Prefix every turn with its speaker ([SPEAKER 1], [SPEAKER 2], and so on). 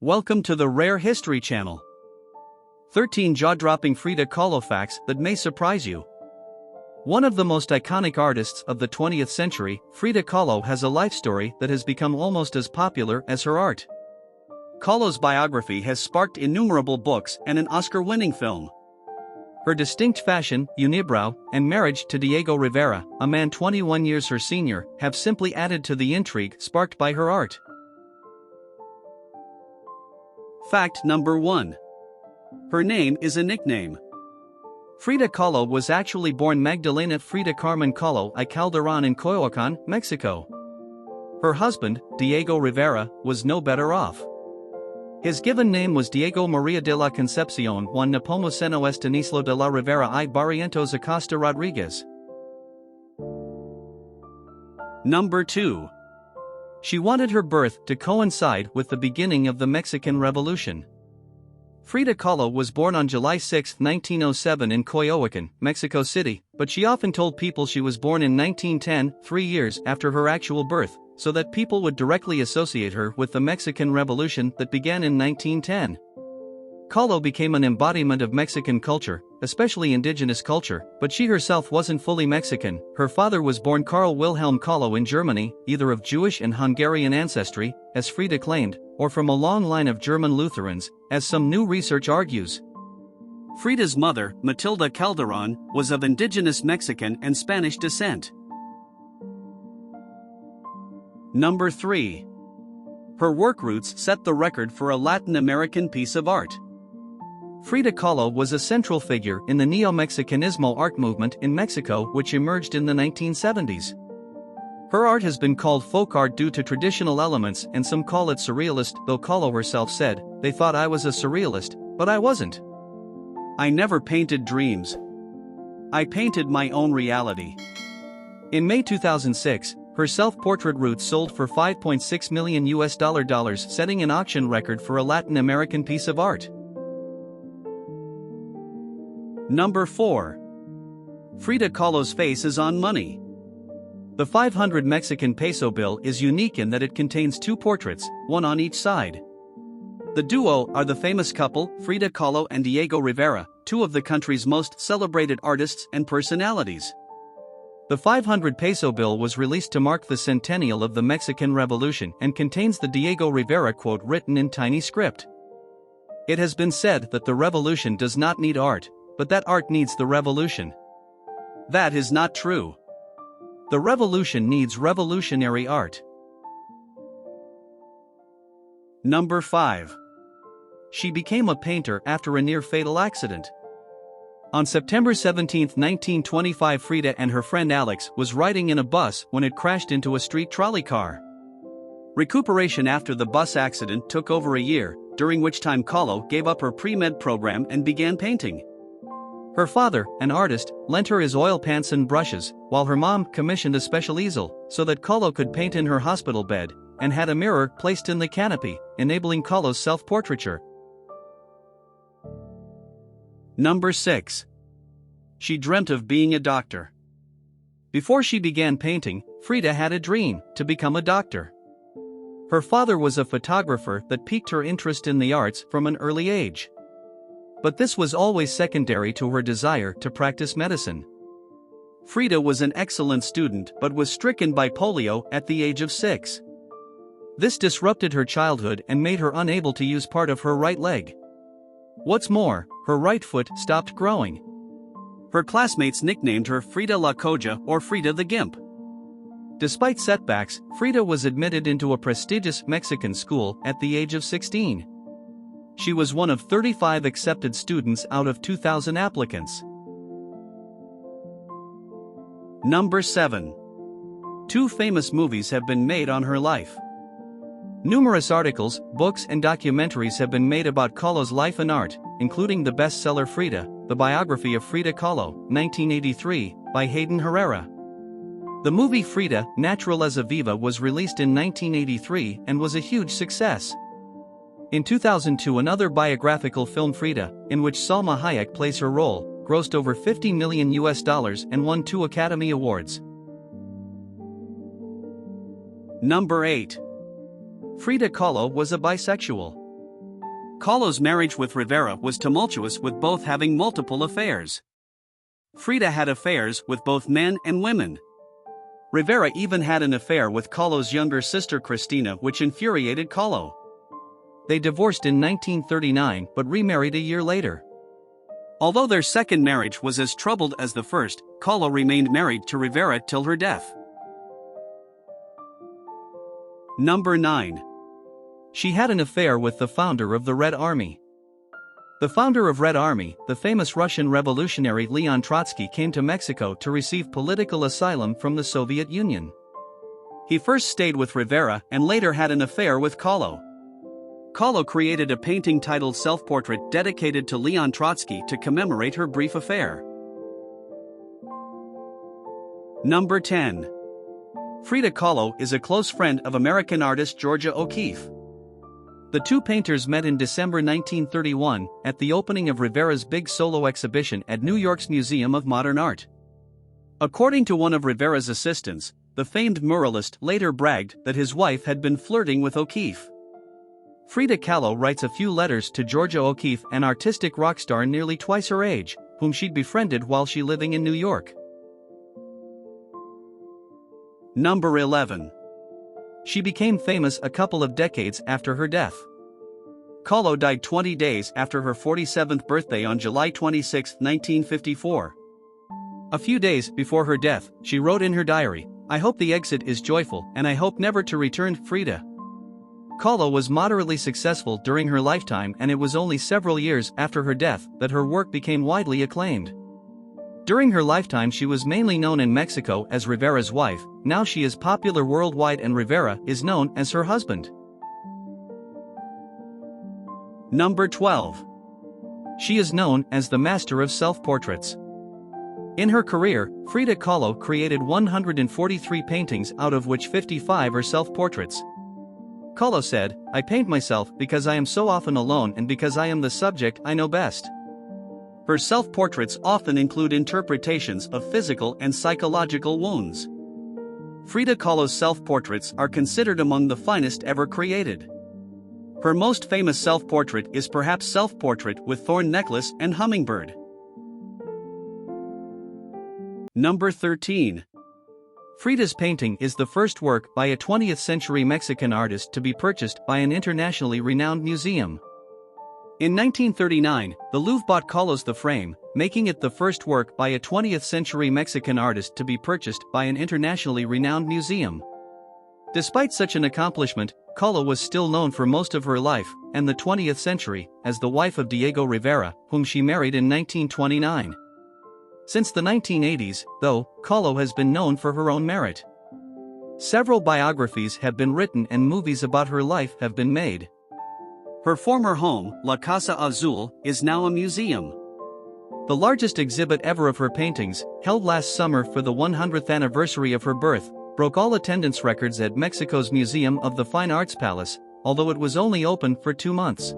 [SPEAKER 1] Welcome to the Rare History Channel. 13 jaw-dropping Frida Kahlo facts that may surprise you. One of the most iconic artists of the 20th century, Frida Kahlo has a life story that has become almost as popular as her art. Kahlo's biography has sparked innumerable books and an Oscar-winning film. Her distinct fashion, unibrow, and marriage to Diego Rivera, a man 21 years her senior, have simply added to the intrigue sparked by her art. Fact number 1. Her name is a nickname. Frida Kahlo was actually born Magdalena Frida Carmen Kahlo y Calderón in Coyoacán, Mexico. Her husband, Diego Rivera, was no better off. His given name was Diego María de la Concepción Juan Nepomuceno Estanislao de la Rivera y Barrientos Acosta Rodriguez. Number 2. She wanted her birth to coincide with the beginning of the Mexican Revolution. Frida Kahlo was born on July 6, 1907 in Coyoacán, Mexico City, but she often told people she was born in 1910, 3 years after her actual birth, so that people would directly associate her with the Mexican Revolution that began in 1910. Kahlo became an embodiment of Mexican culture, especially indigenous culture, but she herself wasn't fully Mexican. Her father was born Karl Wilhelm Kahlo in Germany, either of Jewish and Hungarian ancestry, as Frida claimed, or from a long line of German Lutherans, as some new research argues. Frida's mother, Matilda Calderón, was of indigenous Mexican and Spanish descent. Number 3. Her work roots set the record for a Latin American piece of art. Frida Kahlo was a central figure in the Neo-Mexicanismo art movement in Mexico, which emerged in the 1970s. Her art has been called folk art due to traditional elements, and some call it surrealist, though Kahlo herself said, "They thought I was a surrealist, but I wasn't. I never painted dreams. I painted my own reality." In May 2006, her self-portrait roots sold for $5.6 million, setting an auction record for a Latin American piece of art. Number 4. Frida Kahlo's face is on money. The 500 Mexican peso bill is unique in that it contains two portraits, one on each side. The duo are the famous couple, Frida Kahlo and Diego Rivera, two of the country's most celebrated artists and personalities. The 500 peso bill was released to mark the centennial of the Mexican Revolution and contains the Diego Rivera quote written in tiny script. It has been said that the revolution does not need art, but that art needs the revolution. That is not true. The revolution needs revolutionary art. Number 5. She became a painter after a near-fatal accident. On September 17, 1925, Frida and her friend Alex was riding in a bus when it crashed into a street trolley car. Recuperation after the bus accident took over a year, during which time Kahlo gave up her pre-med program and began painting. Her father, an artist, lent her his oil pants and brushes, while her mom commissioned a special easel, so that Kahlo could paint in her hospital bed, and had a mirror placed in the canopy, enabling Kahlo's self-portraiture. Number 6. She dreamt of being a doctor. Before she began painting, Frida had a dream to become a doctor. Her father was a photographer that piqued her interest in the arts from an early age. But this was always secondary to her desire to practice medicine. Frida was an excellent student but was stricken by polio at the age of 6. This disrupted her childhood and made her unable to use part of her right leg. What's more, her right foot stopped growing. Her classmates nicknamed her Frida la Coja or Frida the Gimp. Despite setbacks, Frida was admitted into a prestigious Mexican school at the age of 16. She was one of 35 accepted students out of 2,000 applicants. Number 7. 2 famous movies have been made on her life. Numerous articles, books and documentaries have been made about Kahlo's life and art, including the bestseller Frida, the biography of Frida Kahlo, 1983, by Hayden Herrera. The movie Frida, Naturaleza Viva was released in 1983 and was a huge success. In 2002, another biographical film, Frida, in which Salma Hayek plays her role, grossed over $50 million and won 2 Academy Awards. Number 8. Frida Kahlo was a bisexual. Kahlo's marriage with Rivera was tumultuous, with both having multiple affairs. Frida had affairs with both men and women. Rivera even had an affair with Kahlo's younger sister Cristina, which infuriated Kahlo. They divorced in 1939 but remarried a year later. Although their second marriage was as troubled as the first, Kahlo remained married to Rivera till her death. Number 9. She had an affair with the founder of the Red Army. The founder of Red Army, the famous Russian revolutionary Leon Trotsky, came to Mexico to receive political asylum from the Soviet Union. He first stayed with Rivera and later had an affair with Kahlo. Kahlo created a painting titled Self-Portrait dedicated to Leon Trotsky to commemorate her brief affair. Number 10. Frida Kahlo is a close friend of American artist Georgia O'Keeffe. The two painters met in December 1931 at the opening of Rivera's big solo exhibition at New York's Museum of Modern Art. According to one of Rivera's assistants, the famed muralist later bragged that his wife had been flirting with O'Keeffe. Frida Kahlo writes a few letters to Georgia O'Keeffe, an artistic rock star nearly twice her age, whom she'd befriended while she living in New York. Number 11. She became famous a couple of decades after her death. Kahlo died 20 days after her 47th birthday on July 26, 1954. A few days before her death, she wrote in her diary, "I hope the exit is joyful and I hope never to return, Frida." Kahlo was moderately successful during her lifetime, and it was only several years after her death that her work became widely acclaimed. During her lifetime she was mainly known in Mexico as Rivera's wife. Now she is popular worldwide and Rivera is known as her husband. Number 12. She is known as the master of self-portraits. In her career, Frida Kahlo created 143 paintings, out of which 55 are self-portraits. Kahlo said, "I paint myself because I am so often alone and because I am the subject I know best." Her self-portraits often include interpretations of physical and psychological wounds. Frida Kahlo's self-portraits are considered among the finest ever created. Her most famous self-portrait is perhaps Self-Portrait with Thorn Necklace and Hummingbird. Number 13. Frida's painting is the first work by a 20th-century Mexican artist to be purchased by an internationally renowned museum. In 1939, the Louvre bought Kahlo's The Frame, making it the first work by a 20th-century Mexican artist to be purchased by an internationally renowned museum. Despite such an accomplishment, Kahlo was still known for most of her life, and the 20th century, as the wife of Diego Rivera, whom she married in 1929. Since the 1980s, though, Kahlo has been known for her own merit. Several biographies have been written and movies about her life have been made. Her former home, La Casa Azul, is now a museum. The largest exhibit ever of her paintings, held last summer for the 100th anniversary of her birth, broke all attendance records at Mexico's Museum of the Fine Arts Palace, although it was only open for 2 months.